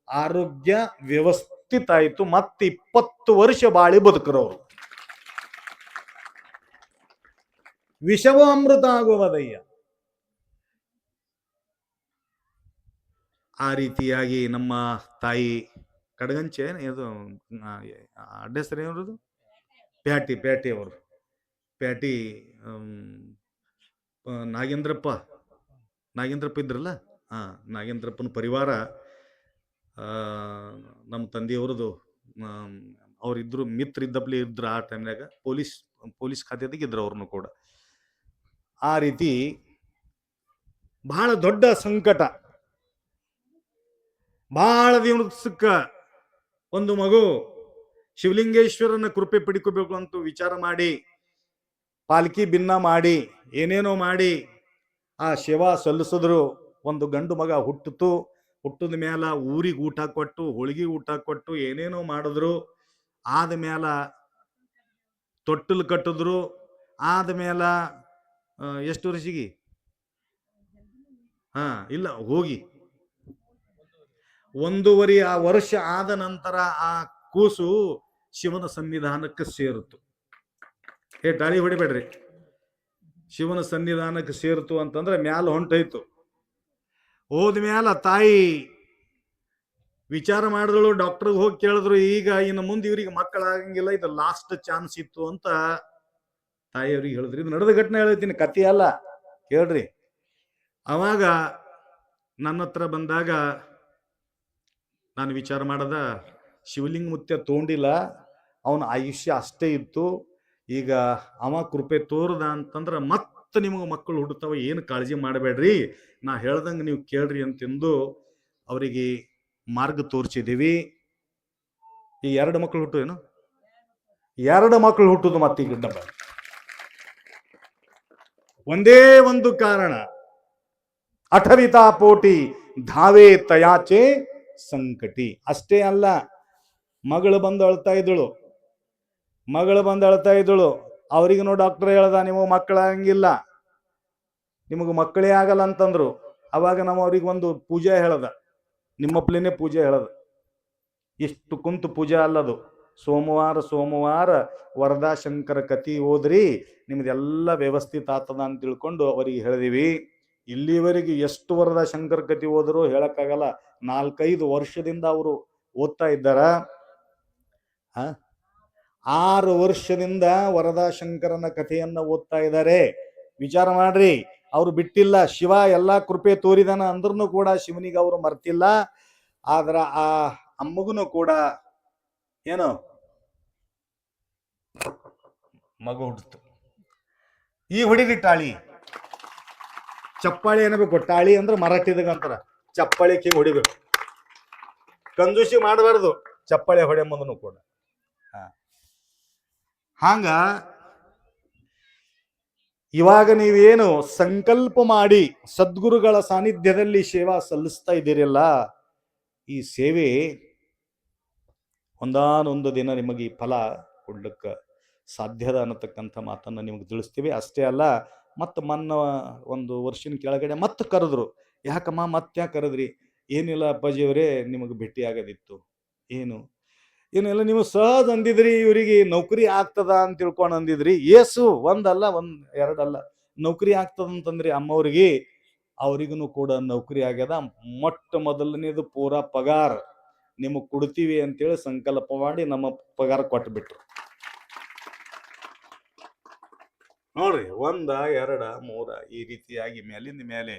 ಆರೋಗ್ಯ ವ್ಯವಸ್ಥಿತ ಆಯ್ತು. ಮತ್ತೆ 20 ವರ್ಷ ಬಾಳಿ ಬದುಕರವರು. ವಿಷವ ಅಮೃತ ಆಗುವುದಯ್ಯ. ಆ ರೀತಿಯಾಗಿ ನಮ್ಮ ತಾಯಿ ಕಡಗಂಚೆ ಇದು ಅಡ್ಡ ಹೆಸರು ಏನದು, ಪ್ಯಾಟಿ ಅವರು, ಪ್ಯಾಟಿ ನಾಗೇಂದ್ರಪ್ಪ ಇದ್ರಲ್ಲ, ನಾಗೇಂದ್ರಪ್ಪನ ಪರಿವಾರ, ನಮ್ಮ ತಂದೆಯವ್ರದ್ದು, ಅವರಿದ್ರು ಮಿತ್ರ ಇದ್ದಪ್ಲೆ ಇದ್ರು. ಆ ಟೈಮ್ನಾಗ ಪೊಲೀಸ್ ಪೊಲೀಸ್ ಖಾತೆದಾಗ ಇದ್ರು ಅವ್ರನ್ನು ಕೂಡ. ಆ ರೀತಿ ಬಹಳ ದೊಡ್ಡ ಸಂಕಟ. ಬಹಳ ದಿವಸಕ್ಕ ಒಂದು ಮಗು ಶಿವಲಿಂಗೇಶ್ವರನ ಕೃಪೆ ಪಡಿಕೋಬೇಕು ಅಂತ ವಿಚಾರ ಮಾಡಿ ಪಾಲ್ಕಿ ಭಿನ್ನ ಮಾಡಿ ಏನೇನೋ ಮಾಡಿ ಆ ಸೇವಾ ಸಲ್ಲಿಸಿದ್ರು. ಒಂದು ಗಂಡು ಮಗ ಹುಟ್ಟಿತು. ಹುಟ್ಟಿದ ಮೇಲ ಊರಿಗೆ ಊಟ ಕೊಟ್ಟು ಹೋಳಿಗೆ ಊಟ ಕೊಟ್ಟು ಏನೇನೋ ಮಾಡಿದ್ರು. ಆದ ಮೇಲ ತೊಟ್ಟಲು ಕಟ್ಟಿದ್ರು. ಆದ್ಮೇಲ ಎಷ್ಟು ವರ್ಷಿಗೆ ಇಲ್ಲ ಹೋಗಿ 1.5 ವರ್ಷ ಆದ ನಂತರ ಆ ಕೂಸು ಶಿವನ ಸನ್ನಿಧಾನಕ್ಕೆ ಸೇರಿತು. ಟಾಳಿ ಹೊಡಿಬೇಡ್ರಿ. ಶಿವನ ಸನ್ನಿಧಾನಕ್ಕೆ ಸೇರಿತು ಅಂತಂದ್ರೆ ಮ್ಯಾಲ ಹೊಂಟೈತು. ಹೋದ್ಮ್ಯಾಲ ತಾಯಿ ವಿಚಾರ ಮಾಡಿದಳು. ಡಾಕ್ಟರ್ಗೆ ಹೋಗಿ ಕೇಳಿದ್ರು, ಈಗ ಇನ್ನು ಮುಂದೆ ಇವ್ರಿಗೆ ಮಕ್ಕಳಾಗಂಗಿಲ್ಲ, ಇದು ಲಾಸ್ಟ್ ಚಾನ್ಸ್ ಇತ್ತು ಅಂತ ತಾಯಿಯವ್ರಿಗೆ ಹೇಳಿದ್ರಿ. ಇದು ನಡೆದ ಘಟನೆ ಹೇಳ್ತೀನಿ, ಕಥೆ ಅಲ್ಲ, ಕೇಳ್ರಿ. ಅವಾಗ ನನ್ನ ಹತ್ರ ಬಂದಾಗ ನಾನು ವಿಚಾರ ಮಾಡದ, ಶಿವಲಿಂಗ ಮುತ್ಯ ತಗೊಂಡಿಲ್ಲ, ಅವನ ಆಯುಷ್ಯ ಅಷ್ಟೇ ಇತ್ತು. ಈಗ ಅವ ಕೃಪೆ ತೋರ್ದ ಅಂತಂದ್ರ ಮತ್ತೆ ನಿಮಗೆ ಮಕ್ಕಳು ಹುಡ್ತಾವ, ಏನು ಕಾಳಜಿ ಮಾಡಬೇಡ್ರಿ, ನಾ ಹೇಳ್ದಂಗೆ ನೀವು ಕೇಳ್ರಿ ಅಂತೆಂದು ಅವರಿಗೆ ಮಾರ್ಗ ತೋರಿಸಿದೀವಿ. ಈ 2 ಮಕ್ಕಳು ಹುಟ್ಟು ಏನು 2 ಮಕ್ಕಳು ಹುಟ್ಟುದು ಮತ್ತೀಗ ಒಂದೇ ಒಂದು ಕಾರಣ, ಅಠವಿತಾ ಪೋಟಿ ಧಾವೆ ತಯಾಚೆ ಸಂಕಟಿ. ಅಷ್ಟೇ ಅಲ್ಲ, ಮಗಳು ಬಂದು ಅಳ್ತಾ ಇದ್ದಳು. ಅವ್ರಿಗೂ ಡಾಕ್ಟರ್ ಹೇಳ್ದ, ನಿಮಗೆ ಮಕ್ಕಳಾಗಂಗಿಲ್ಲ, ನಿಮಗೆ ಮಕ್ಕಳೇ ಆಗಲ್ಲ ಅಂತಂದ್ರು. ಅವಾಗ ನಾವು ಅವ್ರಿಗೆ ಒಂದು ಪೂಜೆ ಹೇಳದ, ನಿಮ್ಮಪ್ಲೇನೆ ಪೂಜೆ ಹೇಳದ. ಇಷ್ಟು ಕುಂತು ಪೂಜೆ ಅಲ್ಲದು. ಸೋಮವಾರ ವರದಾ ಶಂಕರ ಕತಿ ಓದ್ರಿ, ನಿಮ್ದೆಲ್ಲ ವ್ಯವಸ್ಥಿತ ಆಗ್ತದ ಅಂತ ತಿಳ್ಕೊಂಡು ಅವರಿಗೆ ಹೇಳಿದೀವಿ. ಇಲ್ಲಿವರೆಗೆ ಎಷ್ಟು ವರದಾ ಶಂಕರ ಕತಿ ಓದ್ರು ಹೇಳಕ್ಕಾಗಲ್ಲ. 4-5 ವರ್ಷದಿಂದ ಅವರು ಓದ್ತಾ ಇದ್ದಾರ. 6 ವರ್ಷದಿಂದ ವರದಾ ಶಂಕರನ ಕಥೆಯನ್ನ ಓದ್ತಾ ಇದ್ದಾರೆ. ವಿಚಾರ ಮಾಡ್ರಿ, ಅವ್ರು ಬಿಟ್ಟಿಲ್ಲ. ಶಿವ ಎಲ್ಲಾ ಕೃಪೆ ತೋರಿದಾನ ಅಂದ್ರೂ ಕೂಡ ಶಿವನಿಗೆ ಅವರು ಮರ್ತಿಲ್ಲ. ಆದ್ರ ಆ ಅಮ್ಮಗುನು ಕೂಡ ಏನು ಮಗು ಹುಟ್ಟಿತು. ಈ ಹೊಡಿರಿ ಟಾಳಿ, ಚಪ್ಪಾಳಿ ಏನಬೇಕು. ಟಾಳಿ ಅಂದ್ರೆ ಮರಾಠಿದಾಗ ಅಂತಾರ, ಚಪ್ಪಾಳಿ ಹಿಂಗ್ ಹೊಡಿಬೇಕು. ಕಂಜೂಸಿ ಮಾಡಬಾರ್ದು, ಚಪ್ಪಾಳಿ ಹೊಡೆ ಮುಂದನು ಕೂಡ. ಹಂಗ ಇವಾಗ ನೀವೇನು ಸಂಕಲ್ಪ ಮಾಡಿ ಸದ್ಗುರುಗಳ ಸಾನ್ನಿಧ್ಯದಲ್ಲಿ ಸೇವಾ ಸಲ್ಲಿಸ್ತಾ ಇದ್ದೀರಲ್ಲ, ಈ ಸೇವೆ ಒಂದಾನೊಂದು ದಿನ ನಿಮಗೆ ಫಲ ಕೊಡ್ಲಿಕ್ಕೆ ಸಾಧ್ಯದ ಅನ್ನತಕ್ಕಂಥ ಮಾತನ್ನ ನಿಮಗೆ ತಿಳಿಸ್ತೀವಿ. ಅಷ್ಟೇ ಅಲ್ಲ, ಮತ್ತೆ ಒಂದು ವರ್ಷದ ಕೆಳಗಡೆ ಮತ್ತೆ ಕರೆದ್ರು. ಯಾಕಮ್ಮ ಮತ್ತೆ ಕರೆದ್ರಿ? ಏನಿಲ್ಲ ಅಪ್ಪಾಜಿಯವರೇ, ನಿಮಗೆ ಭೇಟಿ ಆಗೋದಿತ್ತು. ಏನಿಲ್ಲ, ನೀವು ಸಹಜ ಅಂದಿದ್ರಿ, ಇವರಿಗೆ ನೌಕರಿ ಆಗ್ತದ ಅಂತ ತಿಳ್ಕೊಂಡು ಅಂದಿದ್ರಿ. ಒಂದಲ್ಲ 2 ನೌಕರಿ ಆಗ್ತದಂತಂದ್ರಿ ಅಮ್ಮವ್ರಿಗೆ. ಅವ್ರಿಗೂ ಕೂಡ ನೌಕರಿ ಆಗ್ಯದ. ಮೊಟ್ಟ ಮೊದಲನೇದು ಪೂರಾ ಪಗಾರ್ ನಿಮಗ್ ಕೊಡ್ತೀವಿ ಅಂತೇಳಿ ಸಂಕಲ್ಪ ಮಾಡಿ ನಮ್ಮ ಪಗಾರ ಕೊಟ್ಬಿಟ್ರು. ನೋಡ್ರಿ, 1, 2, 3 ಈ ರೀತಿಯಾಗಿ ಮೇಲಿಂದ ಮೇಲೆ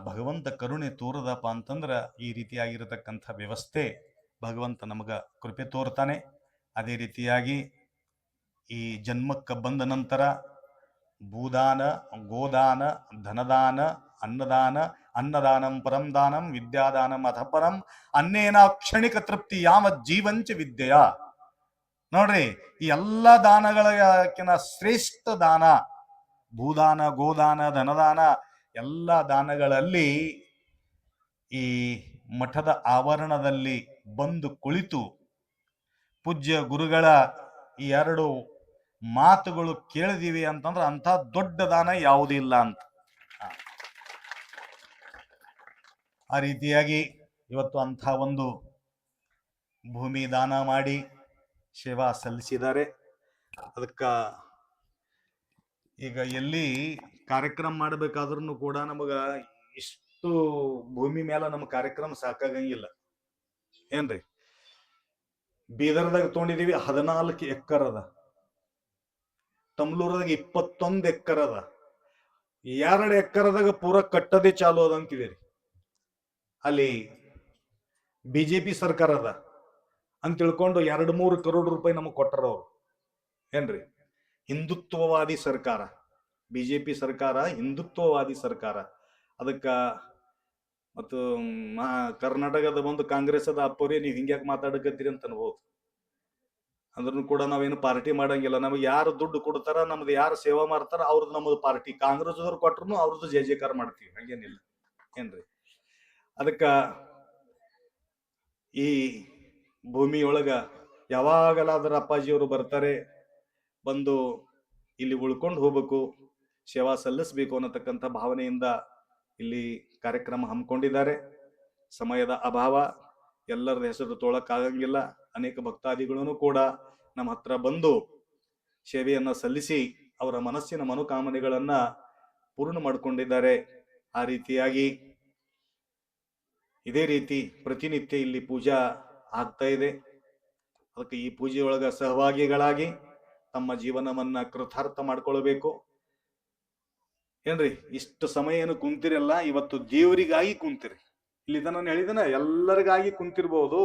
ಭಗವಂತ ಕರುಣೆ ತೋರದಪ್ಪ ಅಂತಂದ್ರ ಈ ರೀತಿಯಾಗಿರತಕ್ಕಂಥ ವ್ಯವಸ್ಥೆ ಭಗವಂತ ನಮಗ ಕೃಪೆ ತೋರ್ತಾನೆ. ಅದೇ ರೀತಿಯಾಗಿ ಈ ಜನ್ಮಕ್ಕೆ ಬಂದ ನಂತರ ಭೂದಾನ, ಗೋದಾನ, ಧನದಾನ, ಅನ್ನದಾನಂ ಪರಂ ದಾನಂ, ವಿದ್ಯಾದಾನಂ ಅಧಪರಂ, ಅನ್ನೇನ ಕ್ಷಣಿಕ ತೃಪ್ತಿ ಯಾಮ ಜೀವಂಚ ವಿದ್ಯೆಯ. ನೋಡ್ರಿ, ಈ ಎಲ್ಲ ದಾನಗಳಕ್ಕಿಂತ ಶ್ರೇಷ್ಠ ದಾನ ಭೂದಾನ, ಗೋದಾನ, ಧನದಾನ. ಎಲ್ಲ ದಾನಗಳಲ್ಲಿ ಈ ಮಠದ ಆವರಣದಲ್ಲಿ ಬಂದು ಕುಳಿತು ಪೂಜ್ಯ ಗುರುಗಳ ಈ 2 ಮಾತುಗಳು ಕೇಳಿದೀವಿ ಅಂತಂದ್ರೆ ಅಂತ ದೊಡ್ಡ ದಾನ ಯಾವುದೂ ಇಲ್ಲ ಅಂತ. ಆ ರೀತಿಯಾಗಿ ಇವತ್ತು ಅಂಥ ಒಂದು ಭೂಮಿ ದಾನ ಮಾಡಿ ಸೇವಾ ಸಲ್ಲಿಸಿದ್ದಾರೆ. ಅದಕ್ಕ ಈಗ ಎಲ್ಲಿ ಕಾರ್ಯಕ್ರಮ ಮಾಡಬೇಕಾದ್ರೂ ಕೂಡ ನಮಗ ಇಷ್ಟು ಭೂಮಿ ಮೇಲೆ ನಮ್ಮ ಕಾರ್ಯಕ್ರಮ ಸಾಕಾಗಂಗಿಲ್ಲ ಏನ್ರಿ. ಬೀದರ್ದಾಗ ತೊಗೊಂಡಿದೀವಿ 14 ಎಕರ್ ಅದ, ತಮ್ಲೂರದಾಗ 21 ಎಕರ್ ಅದ, 2 ಎಕರ್ದಾಗ ಪೂರ ಕಟ್ಟದೆ ಚಾಲು ಅದ ಅಂತಿದ್ದೀರಿ. ಅಲ್ಲಿ ಬಿಜೆಪಿ ಸರ್ಕಾರ ಅದ ಅಂತ ತಿಳ್ಕೊಂಡು 2-3 ಕರೋಡ್ ರೂಪಾಯಿ ನಮಗ್ ಕೊಟ್ಟರ ಅವ್ರು. ಏನ್ರಿ? ಹಿಂದುತ್ವವಾದಿ ಸರ್ಕಾರ, ಬಿಜೆಪಿ ಸರ್ಕಾರ ಹಿಂದುತ್ವವಾದಿ ಸರ್ಕಾರ. ಅದಕ್ಕ ಮತ್ತು ಕರ್ನಾಟಕದ ಒಂದು ಕಾಂಗ್ರೆಸ್ ಅದ ಅಪ್ಪೋರಿ ನೀವು ಹಿಂಗ್ಯಾಕೆ ಮಾತಾಡಕತ್ತೀರಿ ಅಂತ ಅನ್ಬೋದು. ಅಂದ್ರೂ ಕೂಡ ನಾವೇನು ಪಾರ್ಟಿ ಮಾಡಂಗಿಲ್ಲ. ನಮಗೆ ಯಾರು ದುಡ್ಡು ಕೊಡ್ತಾರ, ನಮ್ದು ಯಾರು ಸೇವಾ ಮಾಡ್ತಾರ ಅವ್ರದ್ದು ನಮ್ದು ಪಾರ್ಟಿ. ಕಾಂಗ್ರೆಸ್ ಅವ್ರು ಕೊಟ್ರು ಅವ್ರದ್ದು ಜಯ ಜಯಕಾರ ಮಾಡ್ತೀವಿ, ಹಂಗೇನಿಲ್ಲ ಏನ್ರಿ. ಅದಕ್ಕ ಈ ಭೂಮಿಯೊಳಗ ಯಾವಾಗಲಾದ್ರ ಅಪ್ಪಾಜಿಯವರು ಬರ್ತಾರೆ, ಬಂದು ಇಲ್ಲಿ ಉಳ್ಕೊಂಡು ಹೋಗ್ಬೇಕು, ಸೇವಾ ಸಲ್ಲಿಸ್ಬೇಕು ಅನ್ನತಕ್ಕಂಥ ಭಾವನೆಯಿಂದ ಇಲ್ಲಿ ಕಾರ್ಯಕ್ರಮ ಹಮ್ಮಿಕೊಂಡಿದ್ದಾರೆ. ಸಮಯದ ಅಭಾವ, ಎಲ್ಲರ ಹೆಸರು ತೋಳಕ್ಕಾಗಂಗಿಲ್ಲ. ಅನೇಕ ಭಕ್ತಾದಿಗಳನ್ನು ಕೂಡ ನಮ್ಮ ಹತ್ರ ಬಂದು ಸೇವೆಯನ್ನ ಸಲ್ಲಿಸಿ ಅವರ ಮನಸ್ಸಿನ ಮನೋಕಾಮನೆಗಳನ್ನ ಪೂರ್ಣ ಮಾಡಿಕೊಂಡಿದ್ದಾರೆ. ಆ ರೀತಿಯಾಗಿ ಇದೇ ರೀತಿ ಪ್ರತಿನಿತ್ಯ ಇಲ್ಲಿ ಪೂಜಾ ಆಗ್ತಾ ಇದೆ. ಅದಕ್ಕೆ ಈ ಪೂಜೆಯೊಳಗ ಸಹಭಾಗಿಗಳಾಗಿ ತಮ್ಮ ಜೀವನವನ್ನ ಕೃತಾರ್ಥ ಮಾಡ್ಕೊಳ್ಬೇಕು ಏನ್ರಿ. ಇಷ್ಟು ಸಮಯ ಏನು ಕುಂತಿರಲ್ಲ, ಇವತ್ತು ದೇವರಿಗಾಗಿ ಕುಂತಿರಿ. ಇಲ್ಲಿ ನಾನು ಹೇಳಿದನ ಎಲ್ಲರಿಗಾಗಿ ಕುಂತಿರ್ಬೋದು,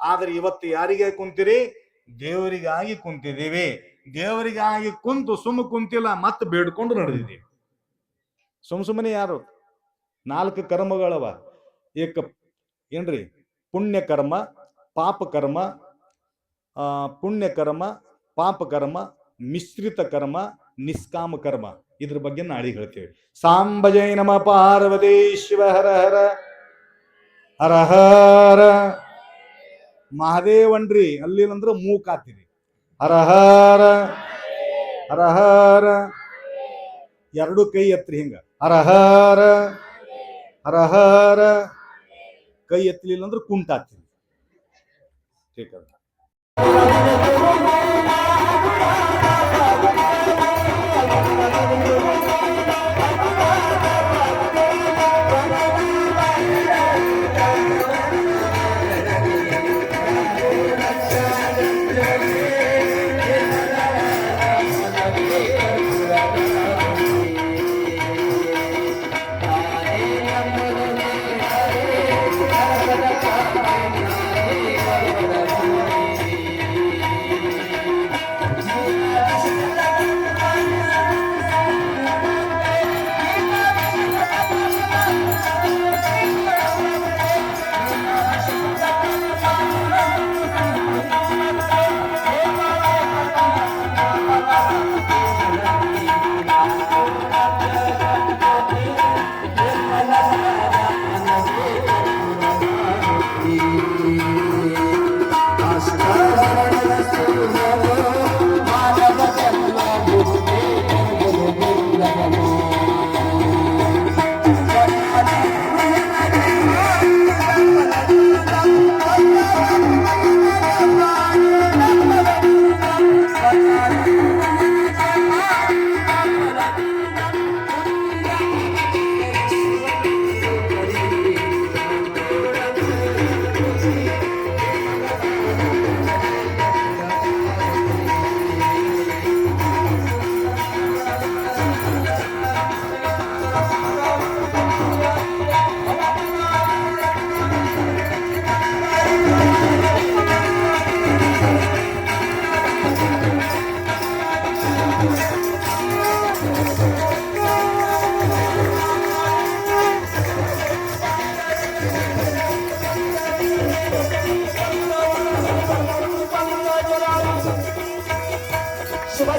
ಆದ್ರೆ ಇವತ್ತು ಯಾರಿಗೆ ಕುಂತಿರಿ? ದೇವರಿಗಾಗಿ ಕುಂತಿದ್ದೀವಿ. ದೇವರಿಗಾಗಿ ಕುಂತು ಸುಮ್ಮ ಕುಂತಿಲ್ಲ, ಮತ್ತೆ ಬೇಡ್ಕೊಂಡು ನಡೆದಿದ್ದೀವಿ. ಸುಮ್ಮನೆ ಯಾರು 4 ಕರ್ಮಗಳವ. ಏನ್ರಿ? ಪುಣ್ಯ ಕರ್ಮ, ಪಾಪ ಕರ್ಮ, ಪುಣ್ಯ ಕರ್ಮ, ಪಾಪ ಕರ್ಮ, ಮಿಶ್ರಿತ ಕರ್ಮ, ನಿಷ್ಕಾಮ ಕರ್ಮ. ಇದ್ರ ಬಗ್ಗೆ ನಾಳೆ ಹೇಳ್ತೇವೆ. ಸಾಂಬಜಯ ನಮ ಪಾರ್ವತಿ ಶಿವ ಹರ ಹರ ಹರ ಹರ ಮಹಾದೇವನ್ರಿ. ಅಲ್ಲಿ ಅಂದ್ರೆ ಮೂಕಾತಿರಿ. ಹರ ಹರ ಹರ ಹರ 2 ಕೈ ಎತ್ರಿ ಹಿಂಗ. ಹರ ಹರ ಹರ ಹರ. ಕೈ ಎತ್ತಲಿಲ್ಲ ಅಂದ್ರೆ ಕುಂಟಾಗ್ತೀವಿ. ठीक है. शिव